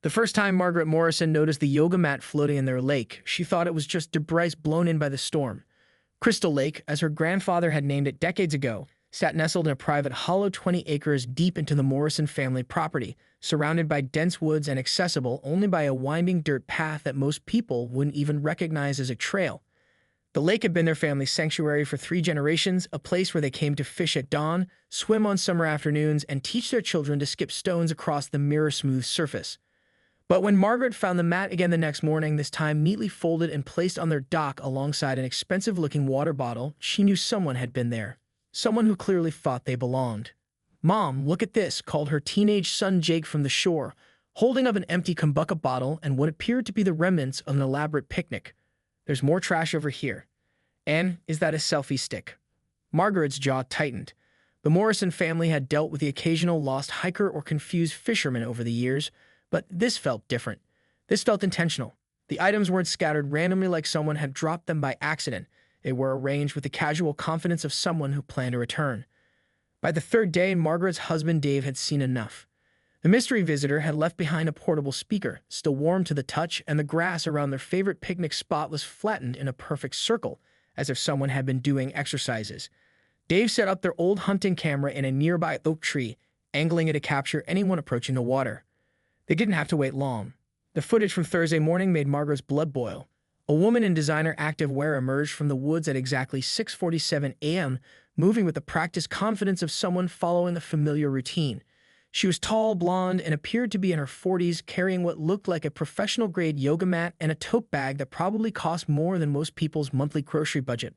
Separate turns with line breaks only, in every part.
The first time Margaret Morrison noticed the yoga mat floating in their lake, she thought it was just debris blown in by the storm. Crystal Lake, as her grandfather had named it decades ago, sat nestled in a private hollow 20 acres deep into the Morrison family property, surrounded by dense woods and accessible only by a winding dirt path that most people wouldn't even recognize as a trail. The lake had been their family's sanctuary for 3 generations, a place where they came to fish at dawn, swim on summer afternoons, and teach their children to skip stones across the mirror-smooth surface. But when Margaret found the mat again the next morning, this time neatly folded and placed on their dock alongside an expensive-looking water bottle, she knew someone had been there. Someone who clearly thought they belonged. "Mom, look at this," called her teenage son Jake from the shore, holding up an empty kombucha bottle and what appeared to be the remnants of an elaborate picnic. "There's more trash over here. And is that a selfie stick?" Margaret's jaw tightened. The Morrison family had dealt with the occasional lost hiker or confused fisherman over the years, but this felt different. This felt intentional. The items weren't scattered randomly like someone had dropped them by accident. They were arranged with the casual confidence of someone who planned to return. By the third day, Margaret's husband Dave had seen enough. The mystery visitor had left behind a portable speaker, still warm to the touch, and the grass around their favorite picnic spot was flattened in a perfect circle, as if someone had been doing exercises. Dave set up their old hunting camera in a nearby oak tree, angling it to capture anyone approaching the water. They didn't have to wait long. The footage from Thursday morning made Margaret's blood boil. A woman in designer activewear emerged from the woods at exactly 6:47 a.m., moving with the practiced confidence of someone following a familiar routine. She was tall, blonde, and appeared to be in her 40s, carrying what looked like a professional-grade yoga mat and a tote bag that probably cost more than most people's monthly grocery budget.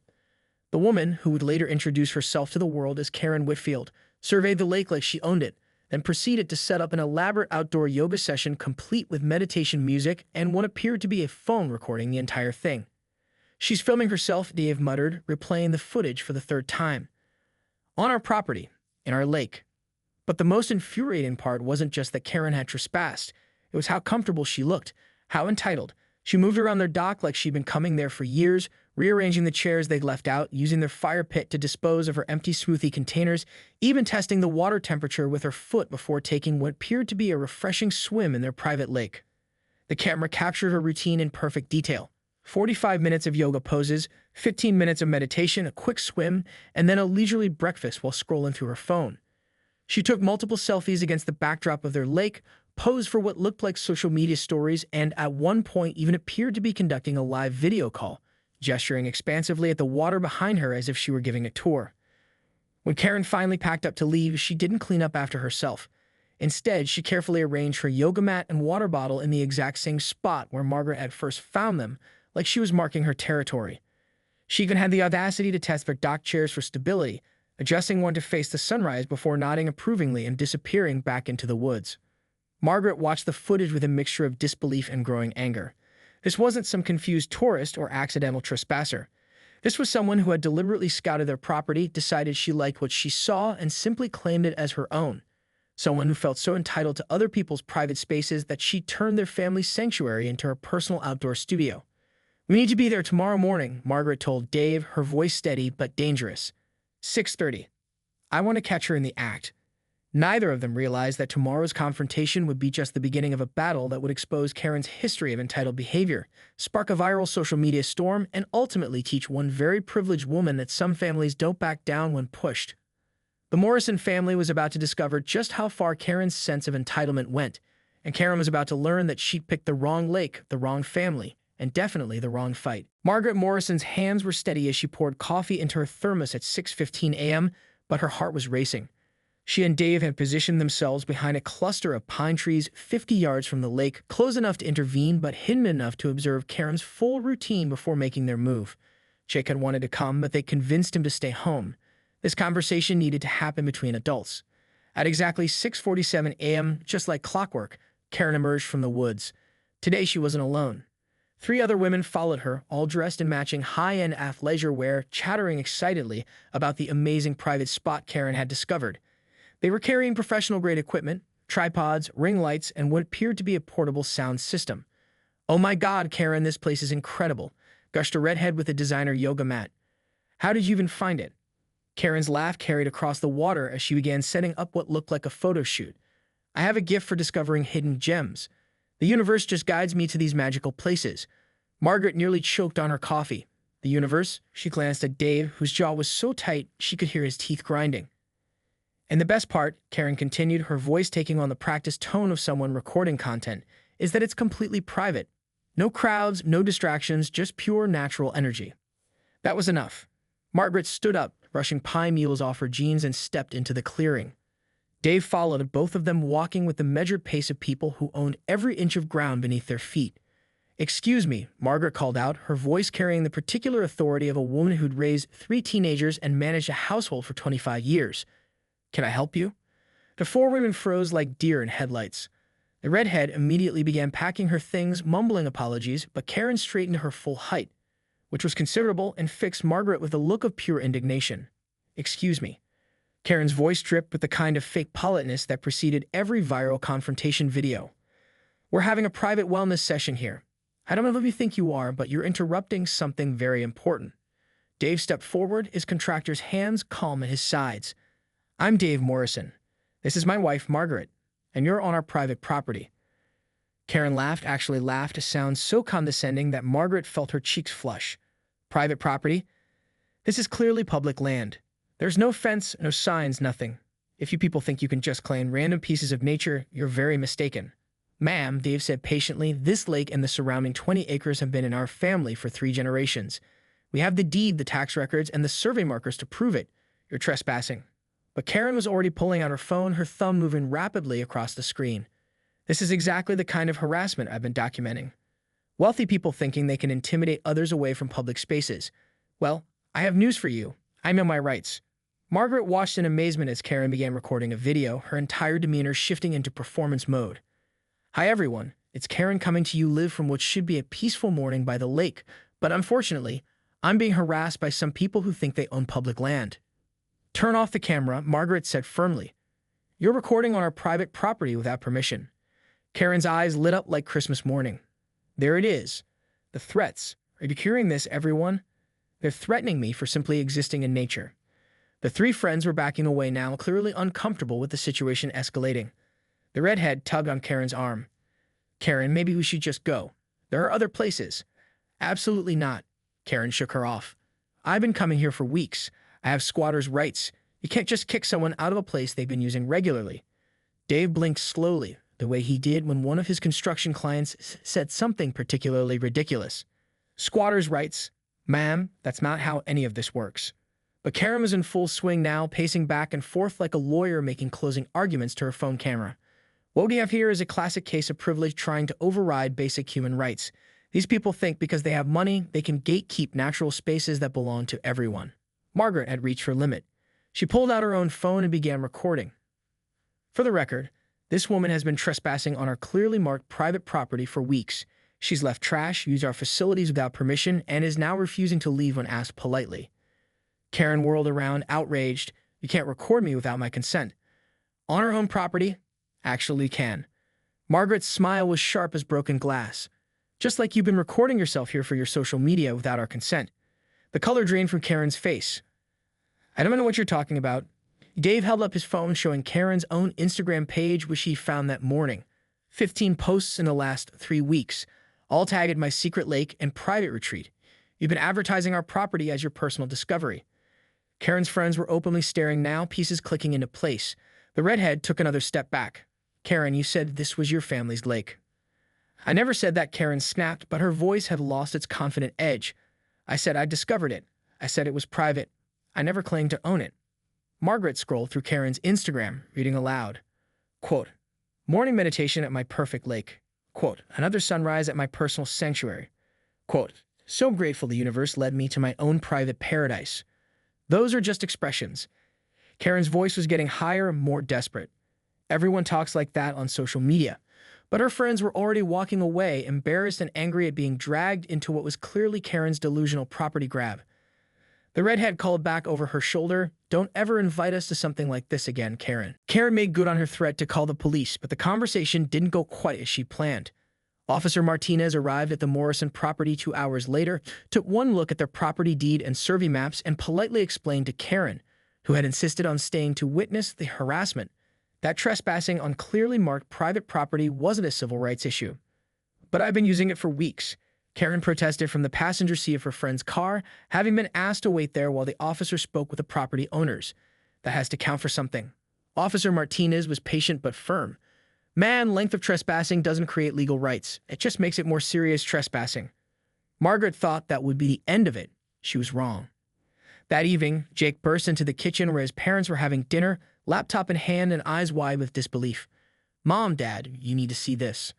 The woman, who would later introduce herself to the world as Karen Whitfield, surveyed the lake like she owned it, then proceeded to set up an elaborate outdoor yoga session complete with meditation music and what appeared to be a phone recording the entire thing. "She's filming herself," Dave muttered, replaying the footage for the third time. "On our property, in our lake." But the most infuriating part wasn't just that Karen had trespassed. It was how comfortable she looked, how entitled. She moved around their dock like she'd been coming there for years, rearranging the chairs they'd left out, using their fire pit to dispose of her empty smoothie containers, even testing the water temperature with her foot before taking what appeared to be a refreshing swim in their private lake. The camera captured her routine in perfect detail. 45 minutes of yoga poses, 15 minutes of meditation, a quick swim, and then a leisurely breakfast while scrolling through her phone. She took multiple selfies against the backdrop of their lake, posed for what looked like social media stories, and at one point even appeared to be conducting a live video call, gesturing expansively at the water behind her as if she were giving a tour. When Karen finally packed up to leave, she didn't clean up after herself. Instead, she carefully arranged her yoga mat and water bottle in the exact same spot where Margaret had first found them, like she was marking her territory. She even had the audacity to test their dock chairs for stability, adjusting one to face the sunrise before nodding approvingly and disappearing back into the woods. Margaret watched the footage with a mixture of disbelief and growing anger. This wasn't some confused tourist or accidental trespasser. This was someone who had deliberately scouted their property, decided she liked what she saw, and simply claimed it as her own. Someone who felt so entitled to other people's private spaces that she turned their family's sanctuary into her personal outdoor studio. "We need to be there tomorrow morning," Margaret told Dave, her voice steady but dangerous. 6:30. "I want to catch her in the act." Neither of them realized that tomorrow's confrontation would be just the beginning of a battle that would expose Karen's history of entitled behavior, spark a viral social media storm, and ultimately teach one very privileged woman that some families don't back down when pushed. The Morrison family was about to discover just how far Karen's sense of entitlement went, and Karen was about to learn that she'd picked the wrong lake, the wrong family, and definitely the wrong fight. Margaret Morrison's hands were steady as she poured coffee into her thermos at 6:15 a.m., but her heart was racing. She and Dave had positioned themselves behind a cluster of pine trees 50 yards from the lake, close enough to intervene but hidden enough to observe Karen's full routine before making their move. Jake had wanted to come, but they convinced him to stay home. This conversation needed to happen between adults. At exactly 6:47 a.m., just like clockwork, Karen emerged from the woods. Today she wasn't alone. 3 other women followed her, all dressed in matching high-end athleisure wear, chattering excitedly about the amazing private spot Karen had discovered. They were carrying professional-grade equipment, tripods, ring lights, and what appeared to be a portable sound system. "Oh my God, Karen, this place is incredible," gushed a redhead with a designer yoga mat. "How did you even find it?" Karen's laugh carried across the water as she began setting up what looked like a photo shoot. "I have a gift for discovering hidden gems." The universe just guides me to these magical places. Margaret nearly choked on her coffee. The universe? She glanced at Dave, whose jaw was so tight she could hear his teeth grinding. And the best part, Karen continued, her voice taking on the practiced tone of someone recording content, is that it's completely private. No crowds, no distractions, just pure natural energy. That was enough. Margaret stood up, brushing pine needles off her jeans, and stepped into the clearing. Dave followed, both of them walking with the measured pace of people who owned every inch of ground beneath their feet. "Excuse me," Margaret called out, her voice carrying the particular authority of a woman who'd raised 3 teenagers and managed a household for 25 years. "Can I help you?" The 4 women froze like deer in headlights. The redhead immediately began packing her things, mumbling apologies, but Karen straightened her full height, which was considerable, and fixed Margaret with a look of pure indignation. "Excuse me." Karen's voice dripped with the kind of fake politeness that preceded every viral confrontation video. "We're having a private wellness session here. I don't know who you think you are, but you're interrupting something very important." Dave stepped forward, his contractor's hands calm at his sides. "I'm Dave Morrison. This is my wife, Margaret, and you're on our private property." Karen laughed, actually laughed, a sound so condescending that Margaret felt her cheeks flush. "Private property? This is clearly public land. There's no fence, no signs, nothing. If you people think you can just claim random pieces of nature, you're very mistaken." "Ma'am," Dave said patiently, "this lake and the surrounding 20 acres have been in our family for 3 generations. We have the deed, the tax records, and the survey markers to prove it. You're trespassing." But Karen was already pulling out her phone, her thumb moving rapidly across the screen. "This is exactly the kind of harassment I've been documenting. Wealthy people thinking they can intimidate others away from public spaces. Well, I have news for you. I know my rights." Margaret watched in amazement as Karen began recording a video, her entire demeanor shifting into performance mode. "Hi everyone, it's Karen coming to you live from what should be a peaceful morning by the lake, but unfortunately, I'm being harassed by some people who think they own public land." "Turn off the camera," Margaret said firmly. "You're recording on our private property without permission." Karen's eyes lit up like Christmas morning. "There it is. The threats. Are you hearing this, everyone? They're threatening me for simply existing in nature." The 3 friends were backing away now, clearly uncomfortable with the situation escalating. The redhead tugged on Karen's arm. "Karen, maybe we should just go. There are other places." "Absolutely not." Karen shook her off. "I've been coming here for weeks. I have squatters' rights. You can't just kick someone out of a place they've been using regularly." Dave blinked slowly, the way he did when one of his construction clients said something particularly ridiculous. "Squatters' rights? Ma'am, that's not how any of this works." But Karen was in full swing now, pacing back and forth like a lawyer making closing arguments to her phone camera. "What we have here is a classic case of privilege trying to override basic human rights. These people think because they have money, they can gatekeep natural spaces that belong to everyone." Margaret had reached her limit. She pulled out her own phone and began recording. "For the record, this woman has been trespassing on our clearly marked private property for weeks. She's left trash, used our facilities without permission, and is now refusing to leave when asked politely." Karen whirled around, outraged. "You can't record me without my consent." "On her own property?" "Actually can." Margaret's smile was sharp as broken glass. "Just like you've been recording yourself here for your social media without our consent." The color drained from Karen's face. "I don't know what you're talking about." Dave held up his phone, showing Karen's own Instagram page, which he found that morning. 15 posts in the last 3 weeks, all tagged my secret lake and private retreat. You've been advertising our property as your personal discovery. Karen's friends were openly staring now, pieces clicking into place. The redhead took another step back. "Karen, you said this was your family's lake." "I never said that," Karen snapped, but her voice had lost its confident edge. "I said I discovered it. I said it was private. I never claimed to own it." Margaret scrolled through Karen's Instagram, reading aloud. Quote, "Morning meditation at my perfect lake." Quote, "Another sunrise at my personal sanctuary." Quote, "So grateful the universe led me to my own private paradise." Those are just expressions. Karen's voice was getting higher and more desperate. Everyone talks like that on social media. But her friends were already walking away, embarrassed and angry at being dragged into what was clearly Karen's delusional property grab. The redhead called back over her shoulder, "Don't ever invite us to something like this again, Karen." Karen made good on her threat to call the police, but the conversation didn't go quite as she planned. Officer Martinez arrived at the Morrison property 2 hours later, took one look at their property deed and survey maps, and politely explained to Karen, who had insisted on staying to witness the harassment, that trespassing on clearly marked private property wasn't a civil rights issue. But I've been using it for weeks. Karen protested from the passenger seat of her friend's car, having been asked to wait there while the officer spoke with the property owners. That has to count for something. Officer Martinez was patient but firm. Man, length of trespassing doesn't create legal rights. It just makes it more serious trespassing. Margaret thought that would be the end of it. She was wrong. That evening, Jake burst into the kitchen where his parents were having dinner, laptop in hand and eyes wide with disbelief. Mom, Dad, you need to see this.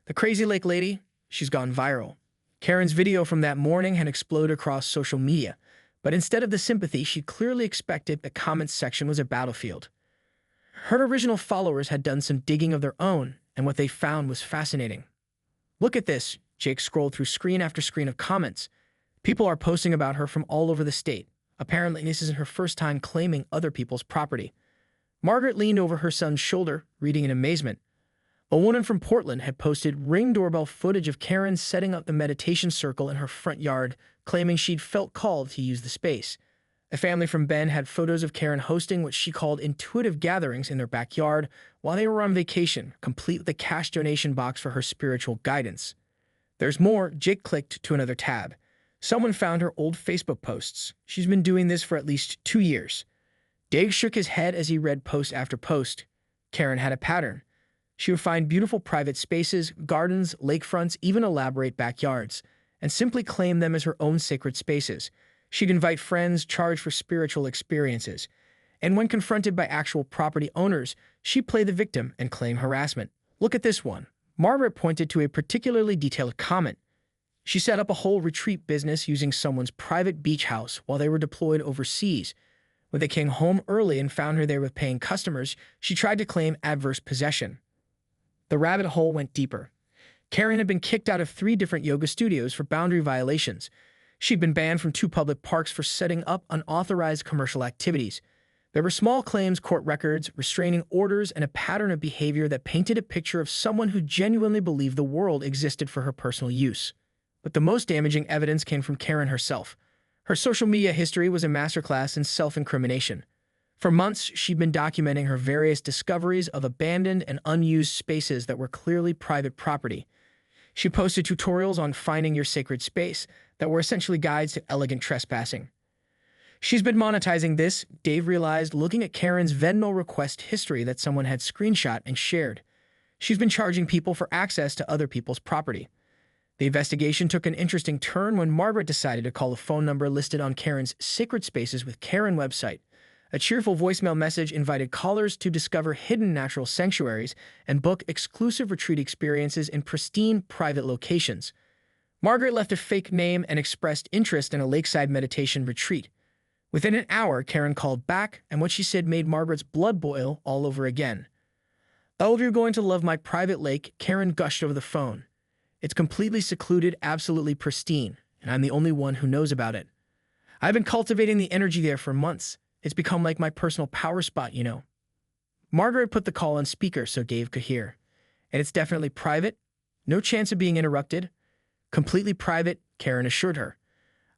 The Crazy Lake lady, she's gone viral. Karen's video from that morning had exploded across social media, but instead of the sympathy she clearly expected, the comments section was a battlefield. Her original followers had done some digging of their own, and what they found was fascinating. Look at this, Jake scrolled through screen after screen of comments. People are posting about her from all over the state. Apparently, this isn't her first time claiming other people's property. Margaret leaned over her son's shoulder, reading in amazement. A woman from Portland had posted Ring doorbell footage of Karen setting up the meditation circle in her front yard, claiming she'd felt called to use the space. A family from Bend had photos of Karen hosting what she called intuitive gatherings in their backyard while they were on vacation, complete with a cash donation box for her spiritual guidance. There's more. Jake clicked to another tab. Someone found her old Facebook posts. She's been doing this for at least 2 years. Dave shook his head as he read post after post. Karen had a pattern. She would find beautiful private spaces, gardens, lakefronts, even elaborate backyards, and simply claim them as her own sacred spaces. She'd invite friends, charge for spiritual experiences. And when confronted by actual property owners, she'd play the victim and claim harassment. Look at this one. Margaret pointed to a particularly detailed comment. She set up a whole retreat business using someone's private beach house while they were deployed overseas. When they came home early and found her there with paying customers, she tried to claim adverse possession. The rabbit hole went deeper. Karen had been kicked out of 3 different yoga studios for boundary violations. She'd been banned from 2 public parks for setting up unauthorized commercial activities. There were small claims, court records, restraining orders, and a pattern of behavior that painted a picture of someone who genuinely believed the world existed for her personal use. But the most damaging evidence came from Karen herself. Her social media history was a masterclass in self-incrimination. For months, she'd been documenting her various discoveries of abandoned and unused spaces that were clearly private property. She posted tutorials on finding your sacred space that were essentially guides to elegant trespassing. She's been monetizing this, Dave realized, looking at Karen's Venmo request history that someone had screenshot and shared. She's been charging people for access to other people's property. The investigation took an interesting turn when Margaret decided to call the phone number listed on Karen's Sacred Spaces with Karen website. A cheerful voicemail message invited callers to discover hidden natural sanctuaries and book exclusive retreat experiences in pristine, private locations. Margaret left a fake name and expressed interest in a lakeside meditation retreat. Within an hour, Karen called back, and what she said made Margaret's blood boil all over again. "Oh, you're going to love my private lake," Karen gushed over the phone. "It's completely secluded, absolutely pristine, and I'm the only one who knows about it. I've been cultivating the energy there for months. It's become like my personal power spot, you know." Margaret put the call on speaker so Dave could hear. "And it's definitely private. No chance of being interrupted. Completely private," Karen assured her.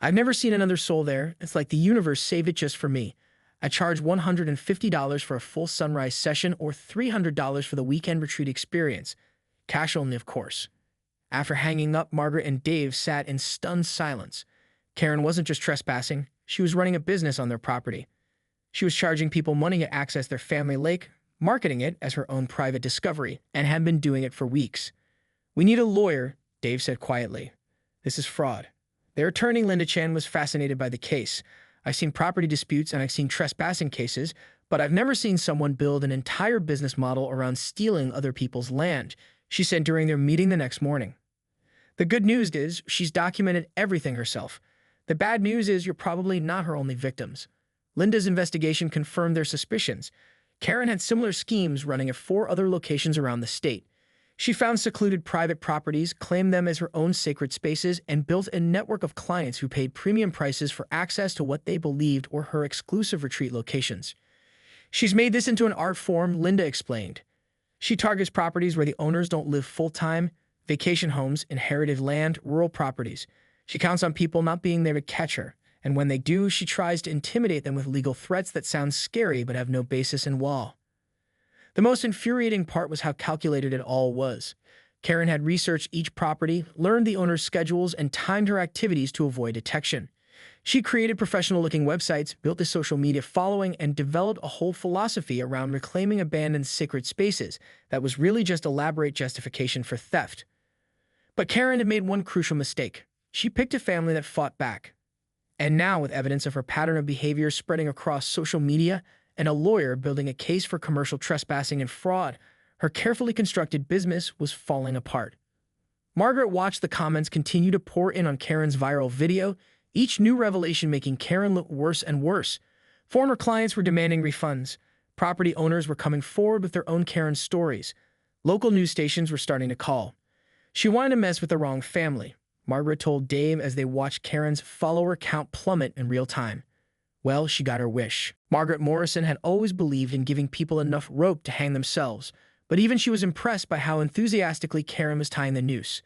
"I've never seen another soul there. It's like the universe saved it just for me. I charge $150 for a full sunrise session or $300 for the weekend retreat experience. Cash only, of course." After hanging up, Margaret and Dave sat in stunned silence. Karen wasn't just trespassing. She was running a business on their property. She was charging people money to access their family lake, marketing it as her own private discovery, and had been doing it for weeks. "We need a lawyer," Dave said quietly. "This is fraud." Their attorney, Linda Chan, was fascinated by the case. "I've seen property disputes and I've seen trespassing cases, but I've never seen someone build an entire business model around stealing other people's land," she said during their meeting the next morning. "The good news is she's documented everything herself. The bad news is you're probably not her only victims." Linda's investigation confirmed their suspicions. Karen had similar schemes running at 4 other locations around the state. She found secluded private properties, claimed them as her own sacred spaces, and built a network of clients who paid premium prices for access to what they believed were her exclusive retreat locations. "She's made this into an art form," Linda explained. "She targets properties where the owners don't live full-time, vacation homes, inherited land, rural properties. She counts on people not being there to catch her, and when they do, she tries to intimidate them with legal threats that sound scary but have no basis in law." The most infuriating part was how calculated it all was. Karen had researched each property, learned the owner's schedules, and timed her activities to avoid detection. She created professional-looking websites, built a social media following, and developed a whole philosophy around reclaiming abandoned sacred spaces that was really just elaborate justification for theft. But Karen had made one crucial mistake. She picked a family that fought back. And now, with evidence of her pattern of behavior spreading across social media and a lawyer building a case for commercial trespassing and fraud, her carefully constructed business was falling apart. Margaret watched the comments continue to pour in on Karen's viral video, each new revelation making Karen look worse and worse. Former clients were demanding refunds. Property owners were coming forward with their own Karen stories. Local news stations were starting to call. She wanted to mess with the wrong family, Margaret told Dave as they watched Karen's follower count plummet in real time. Well, she got her wish. Margaret Morrison had always believed in giving people enough rope to hang themselves, but even she was impressed by how enthusiastically Karen was tying the noose.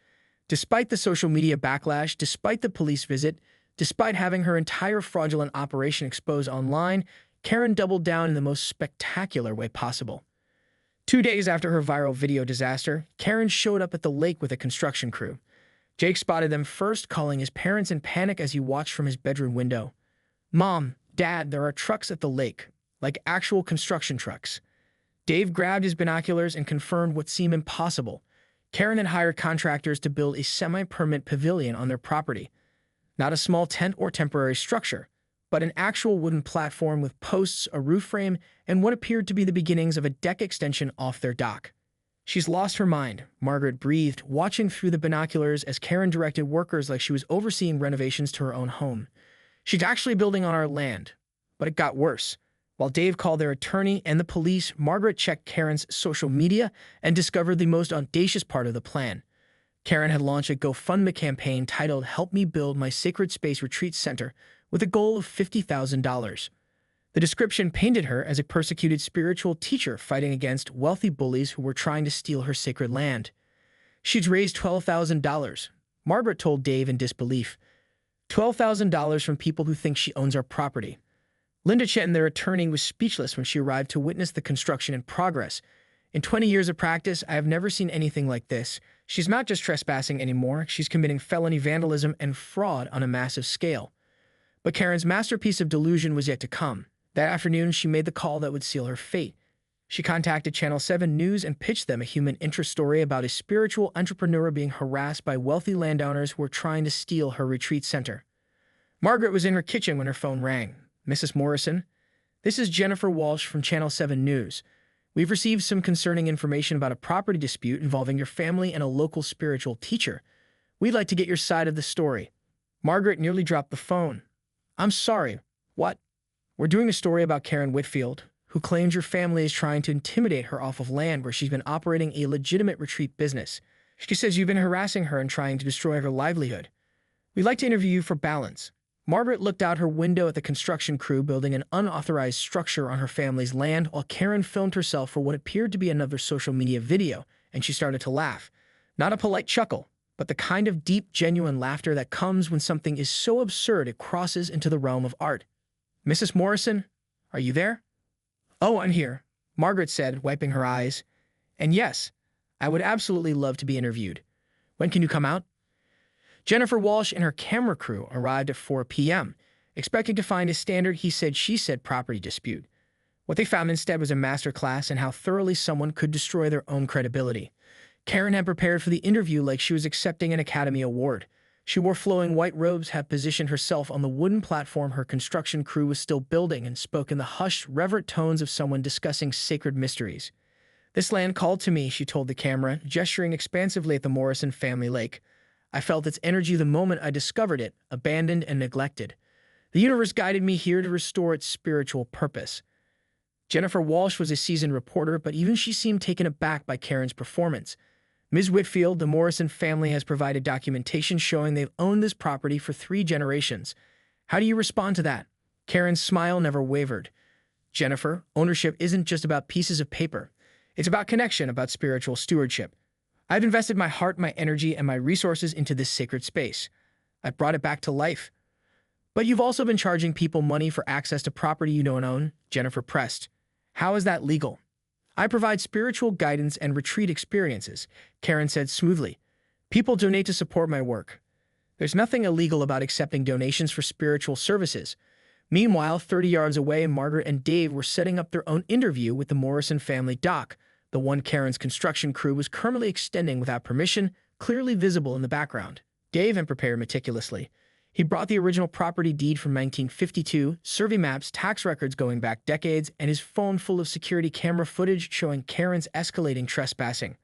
Despite the social media backlash, despite the police visit, despite having her entire fraudulent operation exposed online, Karen doubled down in the most spectacular way possible. 2 days after her viral video disaster, Karen showed up at the lake with a construction crew. Jake spotted them first, calling his parents in panic as he watched from his bedroom window. "Mom, Dad, there are trucks at the lake, like actual construction trucks." Dave grabbed his binoculars and confirmed what seemed impossible. Karen had hired contractors to build a semi-permanent pavilion on their property. Not a small tent or temporary structure, but an actual wooden platform with posts, a roof frame, and what appeared to be the beginnings of a deck extension off their dock. "She's lost her mind," Margaret breathed, watching through the binoculars as Karen directed workers like she was overseeing renovations to her own home. "She's actually building on our land." But it got worse. While Dave called their attorney and the police, Margaret checked Karen's social media and discovered the most audacious part of the plan. Karen had launched a GoFundMe campaign titled "Help Me Build My Sacred Space Retreat Center" with a goal of $50,000. The description painted her as a persecuted spiritual teacher fighting against wealthy bullies who were trying to steal her sacred land. "She'd raised $12,000, Margaret told Dave in disbelief. $12,000 from people who think she owns our property. Linda Chetton, their attorney, was speechless when she arrived to witness the construction in progress. "In 20 years of practice, I have never seen anything like this. She's not just trespassing anymore, she's committing felony vandalism and fraud on a massive scale." But Karen's masterpiece of delusion was yet to come. That afternoon, she made the call that would seal her fate. She contacted Channel 7 News and pitched them a human interest story about a spiritual entrepreneur being harassed by wealthy landowners who were trying to steal her retreat center. Margaret was in her kitchen when her phone rang. "Mrs. Morrison, this is Jennifer Walsh from Channel 7 News. We've received some concerning information about a property dispute involving your family and a local spiritual teacher. We'd like to get your side of the story." Margaret nearly dropped the phone. "I'm sorry. What?" "We're doing a story about Karen Whitfield, who claims your family is trying to intimidate her off of land where she's been operating a legitimate retreat business. She says you've been harassing her and trying to destroy her livelihood. We'd like to interview you for balance." Margaret looked out her window at the construction crew building an unauthorized structure on her family's land while Karen filmed herself for what appeared to be another social media video, and she started to laugh. Not a polite chuckle, but the kind of deep, genuine laughter that comes when something is so absurd it crosses into the realm of art. "Mrs. Morrison, are you there?" "Oh, I'm here," Margaret said, wiping her eyes. "And yes, I would absolutely love to be interviewed. When can you come out?" Jennifer Walsh and her camera crew arrived at 4 p.m., expecting to find a standard he-said-she-said property dispute. What they found instead was a masterclass in how thoroughly someone could destroy their own credibility. Karen had prepared for the interview like she was accepting an Academy Award. She wore flowing white robes, had positioned herself on the wooden platform her construction crew was still building, and spoke in the hushed, reverent tones of someone discussing sacred mysteries. "This land called to me," she told the camera, gesturing expansively at the Morrison family lake. "I felt its energy the moment I discovered it, abandoned and neglected. The universe guided me here to restore its spiritual purpose." Jennifer Walsh was a seasoned reporter, but even she seemed taken aback by Karen's performance. "Ms. Whitfield, the Morrison family has provided documentation showing they've owned this property for 3 generations. How do you respond to that?" Karen's smile never wavered. "Jennifer, ownership isn't just about pieces of paper. It's about connection, about spiritual stewardship. I've invested my heart, my energy, and my resources into this sacred space. I've brought it back to life." "But you've also been charging people money for access to property you don't own," Jennifer pressed. "How is that legal?" I provide spiritual guidance and retreat experiences, Karen said smoothly. People donate to support my work. There's nothing illegal about accepting donations for spiritual services. Meanwhile, 30 yards away, Margaret and Dave were setting up their own interview with the Morrison family dock. The one Karen's construction crew was currently extending without permission, clearly visible in the background. Dave had prepared meticulously. He brought the original property deed from 1952, survey maps, tax records going back decades, and his phone full of security camera footage showing Karen's escalating trespassing.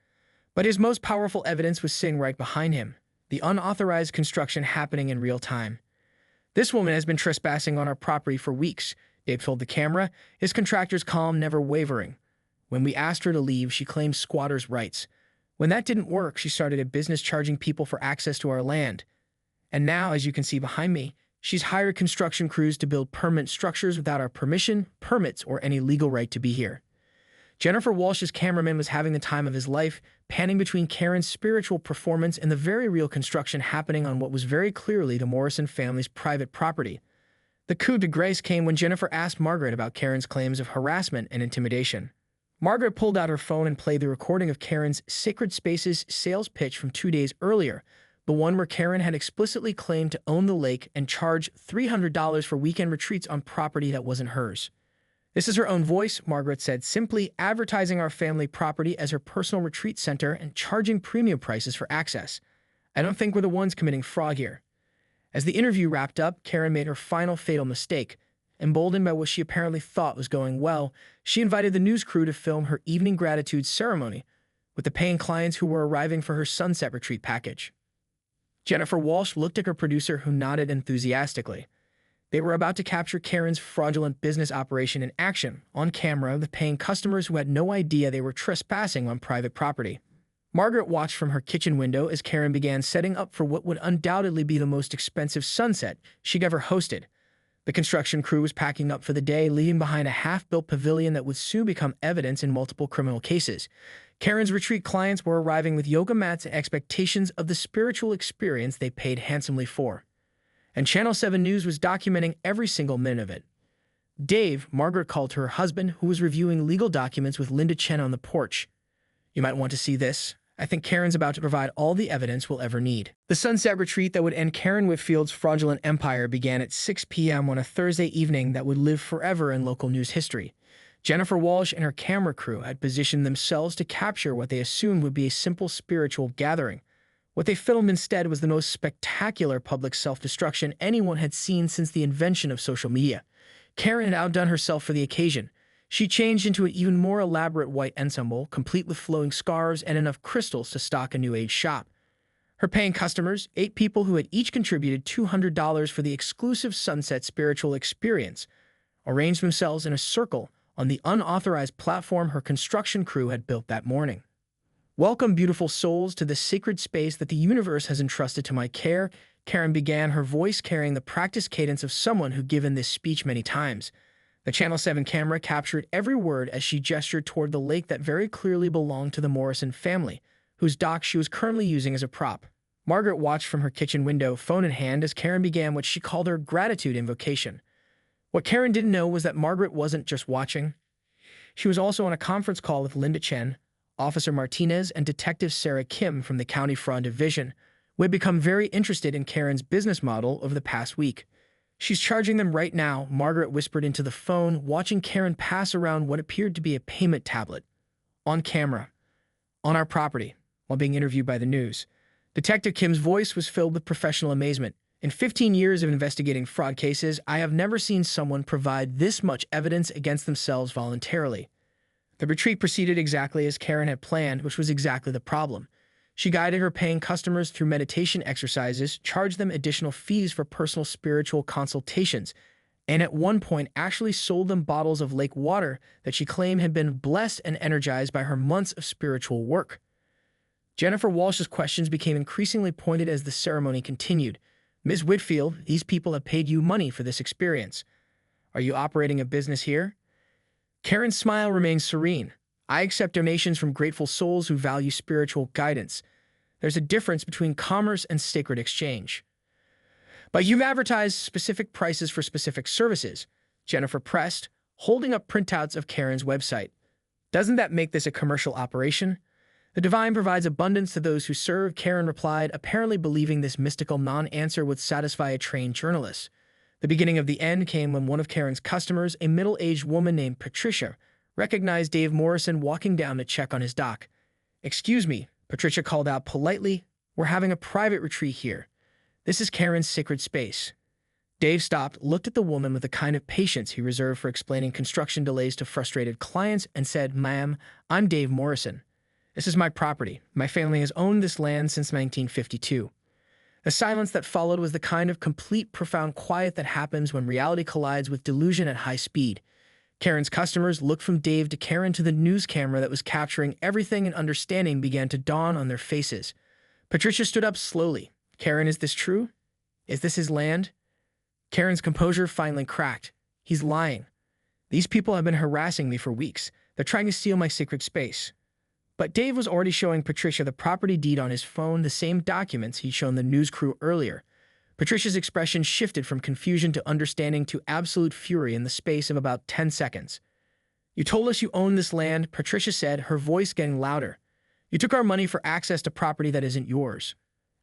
But his most powerful evidence was sitting right behind him, the unauthorized construction happening in real time. This woman has been trespassing on our property for weeks, Dave told the camera, his contractor's calm never wavering. When we asked her to leave, she claimed squatters' rights. When that didn't work, she started a business charging people for access to our land. And now, as you can see behind me, she's hired construction crews to build permanent structures without our permission, permits, or any legal right to be here. Jennifer Walsh's cameraman was having the time of his life, panning between Karen's spiritual performance and the very real construction happening on what was very clearly the Morrison family's private property. The coup de grace came when Jennifer asked Margaret about Karen's claims of harassment and intimidation. Margaret pulled out her phone and played the recording of Karen's Sacred Spaces sales pitch from 2 days earlier, the one where Karen had explicitly claimed to own the lake and charge $300 for weekend retreats on property that wasn't hers. This is her own voice, Margaret said, simply advertising our family property as her personal retreat center and charging premium prices for access. I don't think we're the ones committing fraud here. As the interview wrapped up, Karen made her final fatal mistake. Emboldened by what she apparently thought was going well, she invited the news crew to film her evening gratitude ceremony with the paying clients who were arriving for her sunset retreat package. Jennifer Walsh looked at her producer, who nodded enthusiastically. They were about to capture Karen's fraudulent business operation in action, on camera, with paying customers who had no idea they were trespassing on private property. Margaret watched from her kitchen window as Karen began setting up for what would undoubtedly be the most expensive sunset she'd ever hosted. The construction crew was packing up for the day, leaving behind a half-built pavilion that would soon become evidence in multiple criminal cases. Karen's retreat clients were arriving with yoga mats and expectations of the spiritual experience they paid handsomely for. And Channel 7 News was documenting every single minute of it. Dave, Margaret called her husband, who was reviewing legal documents with Linda Chen on the porch. You might want to see this. I think Karen's about to provide all the evidence we'll ever need. The sunset retreat that would end Karen Whitfield's fraudulent empire began at 6 p.m. on a Thursday evening that would live forever in local news history. Jennifer Walsh and her camera crew had positioned themselves to capture what they assumed would be a simple spiritual gathering. What they filmed instead was the most spectacular public self-destruction anyone had seen since the invention of social media. Karen had outdone herself for the occasion. She changed into an even more elaborate white ensemble, complete with flowing scarves and enough crystals to stock a New Age shop. Her paying customers, 8 people who had each contributed $200 for the exclusive sunset spiritual experience, arranged themselves in a circle on the unauthorized platform her construction crew had built that morning. Welcome, beautiful souls, to the sacred space that the universe has entrusted to my care, Karen began, her voice carrying the practiced cadence of someone who'd given this speech many times. The Channel 7 camera captured every word as she gestured toward the lake that very clearly belonged to the Morrison family, whose dock she was currently using as a prop. Margaret watched from her kitchen window, phone in hand, as Karen began what she called her gratitude invocation. What Karen didn't know was that Margaret wasn't just watching. She was also on a conference call with Linda Chen, Officer Martinez, and Detective Sarah Kim from the County Fraud Division, who had become very interested in Karen's business model over the past week. She's charging them right now, Margaret whispered into the phone, watching Karen pass around what appeared to be a payment tablet. On camera. On our property, while being interviewed by the news. Detective Kim's voice was filled with professional amazement. In 15 years of investigating fraud cases, I have never seen someone provide this much evidence against themselves voluntarily. The retreat proceeded exactly as Karen had planned, which was exactly the problem. She guided her paying customers through meditation exercises, charged them additional fees for personal spiritual consultations, and at one point actually sold them bottles of lake water that she claimed had been blessed and energized by her months of spiritual work. Jennifer Walsh's questions became increasingly pointed as the ceremony continued. Ms. Whitfield, these people have paid you money for this experience. Are you operating a business here? Karen's smile remained serene. I accept donations from grateful souls who value spiritual guidance. There's a difference between commerce and sacred exchange. But you've advertised specific prices for specific services, Jennifer pressed, holding up printouts of Karen's website. Doesn't that make this a commercial operation? The divine provides abundance to those who serve, Karen replied, apparently believing this mystical non-answer would satisfy a trained journalist. The beginning of the end came when one of Karen's customers, a middle-aged woman named Patricia, recognized Dave Morrison walking down to check on his dock. "Excuse me," Patricia called out politely, "we're having a private retreat here. This is Karen's sacred space." Dave stopped, looked at the woman with the kind of patience he reserved for explaining construction delays to frustrated clients, and said, "Ma'am, I'm Dave Morrison. This is my property. My family has owned this land since 1952. The silence that followed was the kind of complete, profound quiet that happens when reality collides with delusion at high speed. Karen's customers looked from Dave to Karen to the news camera that was capturing everything, and understanding began to dawn on their faces. Patricia stood up slowly. "Karen, is this true? Is this his land?" Karen's composure finally cracked. "He's lying. These people have been harassing me for weeks. They're trying to steal my sacred space." But Dave was already showing Patricia the property deed on his phone, the same documents he'd shown the news crew earlier. Patricia's expression shifted from confusion to understanding to absolute fury in the space of about 10 seconds. "You told us you own this land," Patricia said, her voice getting louder. "You took our money for access to property that isn't yours."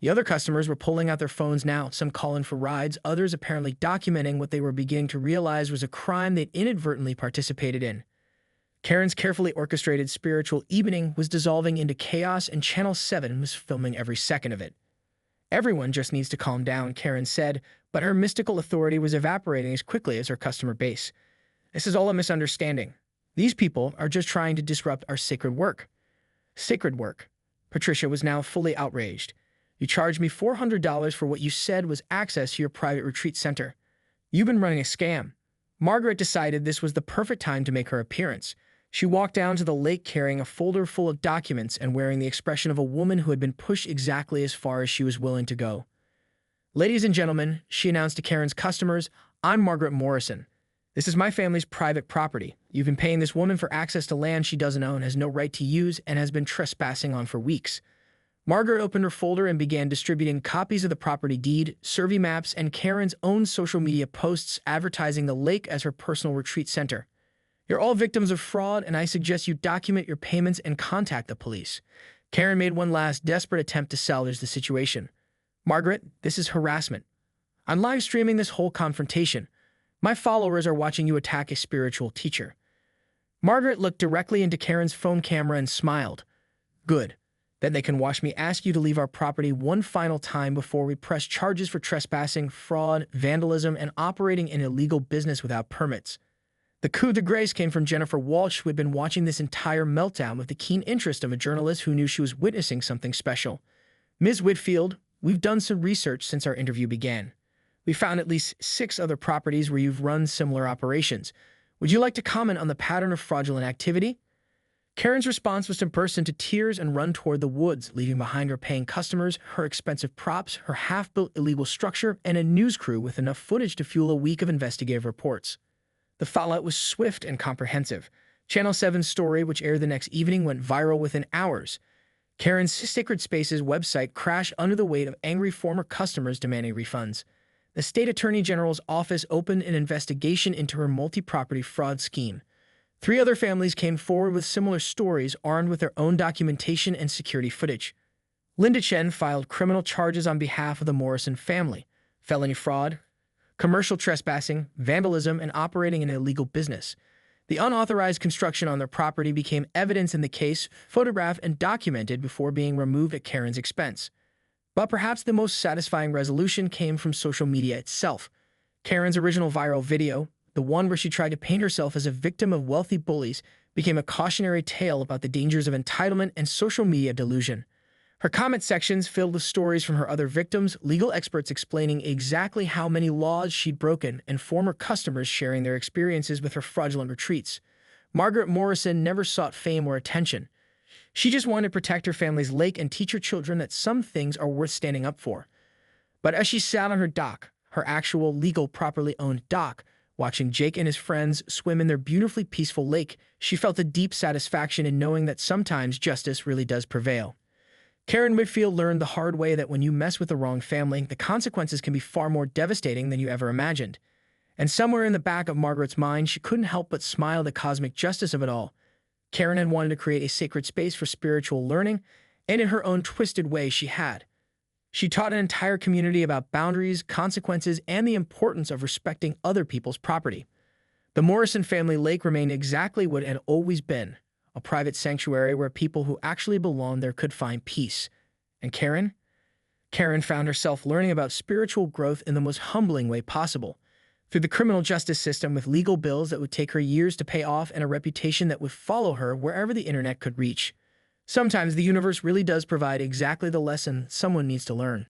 The other customers were pulling out their phones now, some calling for rides, others apparently documenting what they were beginning to realize was a crime they'd inadvertently participated in. Karen's carefully orchestrated spiritual evening was dissolving into chaos, and Channel 7 was filming every second of it. "Everyone just needs to calm down," Karen said, but her mystical authority was evaporating as quickly as her customer base. "This is all a misunderstanding. These people are just trying to disrupt our sacred work." "Sacred work?" Patricia was now fully outraged. "You charged me $400 for what you said was access to your private retreat center. You've been running a scam." Margaret decided this was the perfect time to make her appearance. She walked down to the lake carrying a folder full of documents and wearing the expression of a woman who had been pushed exactly as far as she was willing to go. "Ladies and gentlemen," she announced to Karen's customers, "I'm Margaret Morrison. This is my family's private property. You've been paying this woman for access to land she doesn't own, has no right to use, and has been trespassing on for weeks." Margaret opened her folder and began distributing copies of the property deed, survey maps, and Karen's own social media posts advertising the lake as her personal retreat center. "You're all victims of fraud, and I suggest you document your payments and contact the police." Karen made one last desperate attempt to salvage the situation. "Margaret, this is harassment. I'm live streaming this whole confrontation. My followers are watching you attack a spiritual teacher." Margaret looked directly into Karen's phone camera and smiled. "Good. Then they can watch me ask you to leave our property one final time before we press charges for trespassing, fraud, vandalism, and operating an illegal business without permits." The coup de grace came from Jennifer Walsh, who had been watching this entire meltdown with the keen interest of a journalist who knew she was witnessing something special. "Ms. Whitfield, we've done some research since our interview began. We found at least 6 other properties where you've run similar operations. Would you like to comment on the pattern of fraudulent activity?" Karen's response was to burst into tears and run toward the woods, leaving behind her paying customers, her expensive props, her half-built illegal structure, and a news crew with enough footage to fuel a week of investigative reports. The fallout was swift and comprehensive. Channel 7's story, which aired the next evening, went viral within hours. Karen's Sacred Spaces website crashed under the weight of angry former customers demanding refunds. The state attorney general's office opened an investigation into her multi-property fraud scheme. 3 other families came forward with similar stories, armed with their own documentation and security footage. Linda Chen filed criminal charges on behalf of the Morrison family: felony fraud, commercial trespassing, vandalism, and operating an illegal business. The unauthorized construction on their property became evidence in the case, photographed and documented before being removed at Karen's expense. But perhaps the most satisfying resolution came from social media itself. Karen's original viral video, the one where she tried to paint herself as a victim of wealthy bullies, became a cautionary tale about the dangers of entitlement and social media delusion. Her comment sections filled with stories from her other victims, legal experts explaining exactly how many laws she'd broken, and former customers sharing their experiences with her fraudulent retreats. Margaret Morrison never sought fame or attention. She just wanted to protect her family's lake and teach her children that some things are worth standing up for. But as she sat on her dock, her actual, legal, properly owned dock, watching Jake and his friends swim in their beautifully peaceful lake, she felt a deep satisfaction in knowing that sometimes justice really does prevail. Karen Whitfield learned the hard way that when you mess with the wrong family, the consequences can be far more devastating than you ever imagined. And somewhere in the back of Margaret's mind, she couldn't help but smile at the cosmic justice of it all. Karen had wanted to create a sacred space for spiritual learning, and in her own twisted way, she taught an entire community about boundaries, consequences, and the importance of respecting other people's property. The Morrison family lake remained exactly what it had always been, a private sanctuary where people who actually belonged there could find peace. And Karen? Karen found herself learning about spiritual growth in the most humbling way possible, through the criminal justice system with legal bills that would take her years to pay off and a reputation that would follow her wherever the internet could reach. Sometimes the universe really does provide exactly the lesson someone needs to learn.